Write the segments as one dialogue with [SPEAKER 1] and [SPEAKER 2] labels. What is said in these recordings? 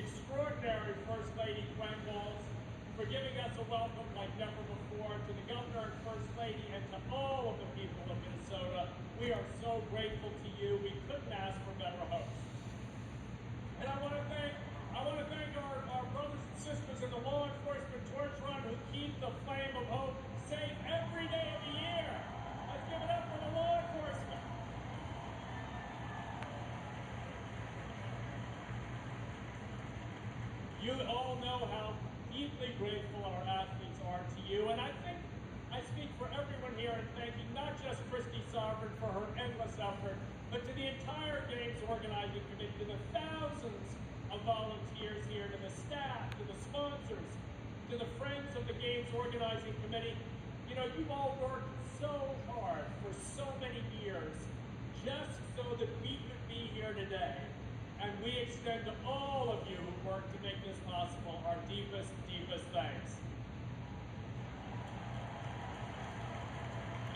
[SPEAKER 1] extraordinary First Lady Gwen Walz for giving us a welcome like never before, to the Governor and First Lady, and to all of the people of Minnesota. We are so grateful to you. We couldn't ask for better hosts. And I want to thank our brothers and sisters in the law enforcement torch run who keep the flame of hope safe every day of the year. Let's give it up for the law enforcement. You all know how deeply grateful our athletes are to you, and I think I speak for everyone here in thanking not just Christy Sovereign for her endless effort, but to the entire Games Organizing Committee, to the thousands of volunteers here, to the staff, to the sponsors, to the friends of the Games Organizing Committee. You know, you've all worked so hard for so many years just so that we could be here today. And we extend to all of you who work to make this possible our deepest, deepest thanks.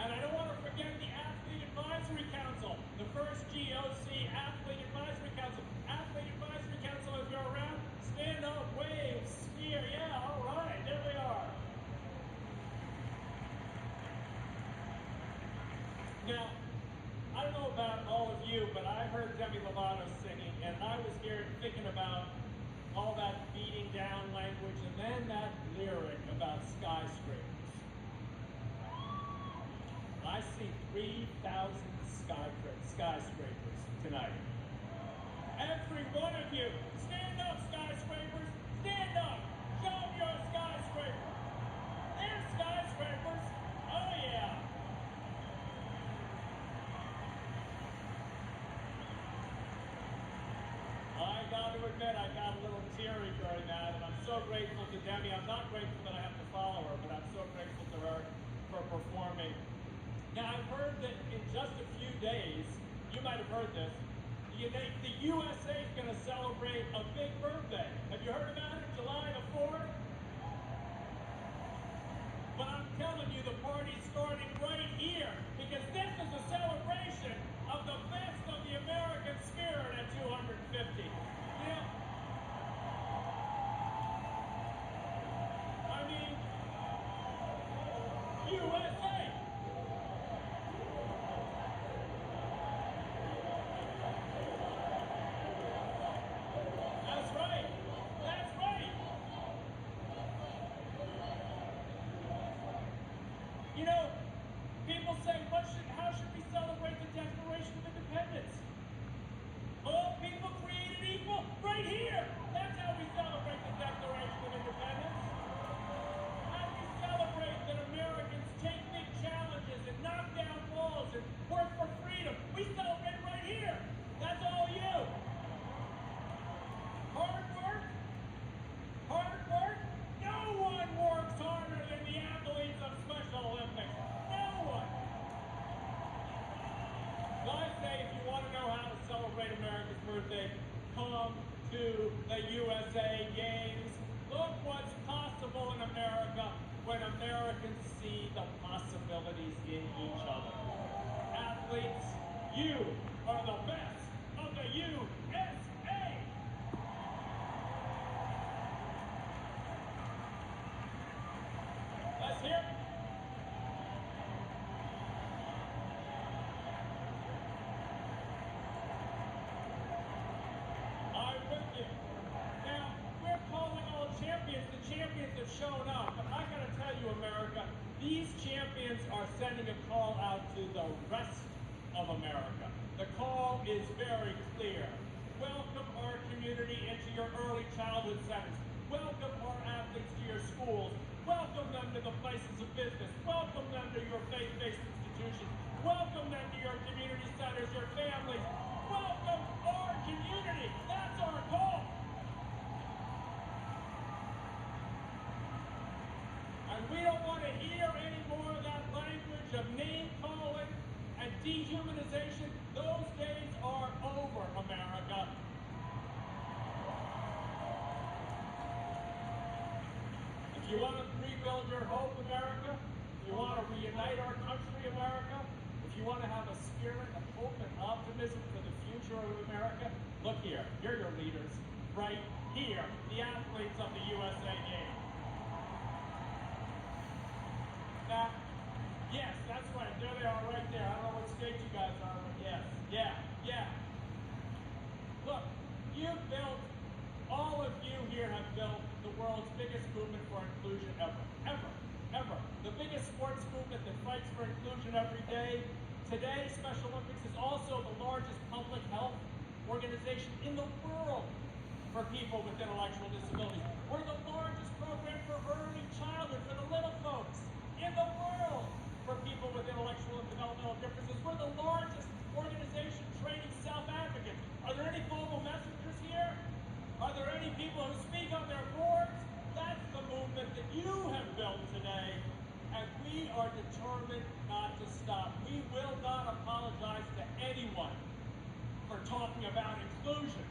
[SPEAKER 1] And I don't want to forget the Athlete Advisory Council, the first GOC Athlete Advisory Council. Athlete Advisory Council, if you're around, stand up, wave, smear. Yeah, all right, there they are. Now, I don't know about all of you, but I heard Demi Lovato singing, and I was here thinking about all that beating down language, and then that lyric about skyscrapers. I see 3,000 skyscrapers tonight. Every one of you, stand up, skyscrapers, stand up, show them you're a skyscraper. There's skyscrapers, oh yeah. I got to admit, I got a little teary during that, and I'm so grateful to Demi. I'm not grateful that I have to follow her, but I'm so grateful to her for performing. Now, I've heard that in just a few days, you might have heard this, the USA is going to celebrate a big birthday. Have you heard about it? July the 4th? But I'm telling you, the party's starting right here, because this is a celebration of the best of the American spirit at 250. Yeah. I mean, USA! That's right! That's right! You know, people say, how should we celebrate the Declaration of Independence? All people created equal, right here. That's how we celebrate the Declaration of Independence. How do we celebrate that Americans take big challenges and knock down walls and work for freedom? We celebrate right here. That's all you. Hard work? Hard work? No one works harder than the athletes of Special Olympics. No one. So I say, if you want to know how to celebrate America's birthday, come to the USA Games. Look what's possible in America when Americans see the possibilities in each other. Athletes, you are the best of the USA! Let's hear it. I'm with you. Now, we're calling all champions the champions that shown up, but I gotta tell you, America, these champions are sending a call out to the rest of America. The call is very clear. Welcome our community into your early childhood centers. Welcome our athletes to your schools. Welcome them to the places of business. Welcome them to your faith-based institutions. Welcome them to your community centers, your families. Welcome our community. That's our goal. And we don't want to hear any more of that language of name-calling and dehumanization. Those days are over, America. If you want to rebuild your hope, America, if you want to reunite our country, America, if you want to have a spirit of hope and optimism for the future of America, look here. You're your leaders right here, the athletes of the USA Games. Now, yes, that's right. There they are right there. I don't know what state you guys are, but yes, yeah. Look, you've built, all of you here have built the world's biggest movement for inclusion ever. The biggest sports movement that fights for inclusion every day. Today, Special Olympics is also the largest public health organization in the world for people with intellectual disabilities. We're the largest program for early childhood for the little folks in the world for people with intellectual and developmental differences. We're the largest organization training self-advocates. Are there any global messengers here? Are there any people who speak on their boards? That's the movement that you have built today, and we are determined not to stop. We will not apologize to anyone for talking about inclusion.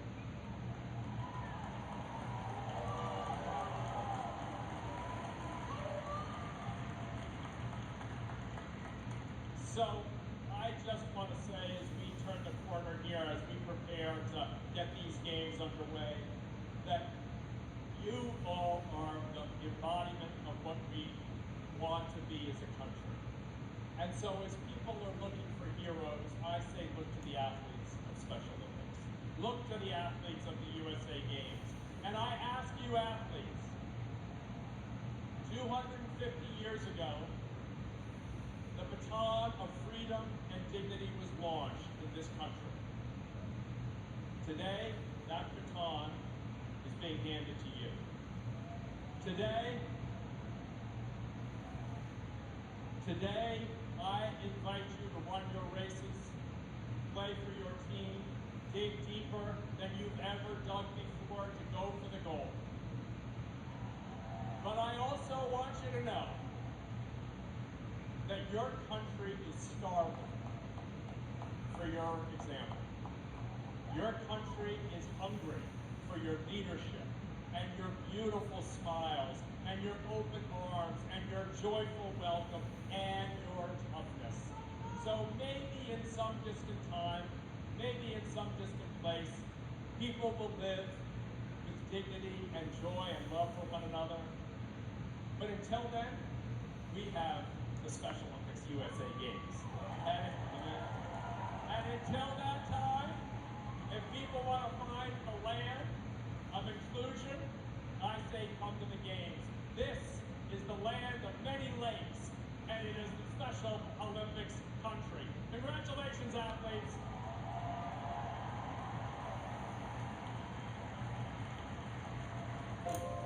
[SPEAKER 1] So I just want to say, as we turn the corner here, as we prepare to get these games underway, that you all are the embodiment of what we want to be as a country. And so as people are looking for heroes, I say look to the athletes of Special Olympics. Look to the athletes of the USA Games. And I ask you athletes, 250 years ago, the baton of freedom and dignity was launched in this country. Today, that baton is being handed to you. Today, I invite you to run your races, play for your team, dig deeper than you've ever dug before to go for the goal. But I also want you to know that your country is starving for your example. Your country is hungry for your leadership and your beautiful smiles and your open arms and your joyful welcome and your toughness. So maybe in some distant time, maybe in some distant place, people will live with dignity and joy and love for one another. But until then, we have the Special Olympics USA Games. And until that time, if people want to find a land of inclusion, I say come to the Games. This is the land of many lakes, and it is the Special Olympics country. Congratulations, athletes.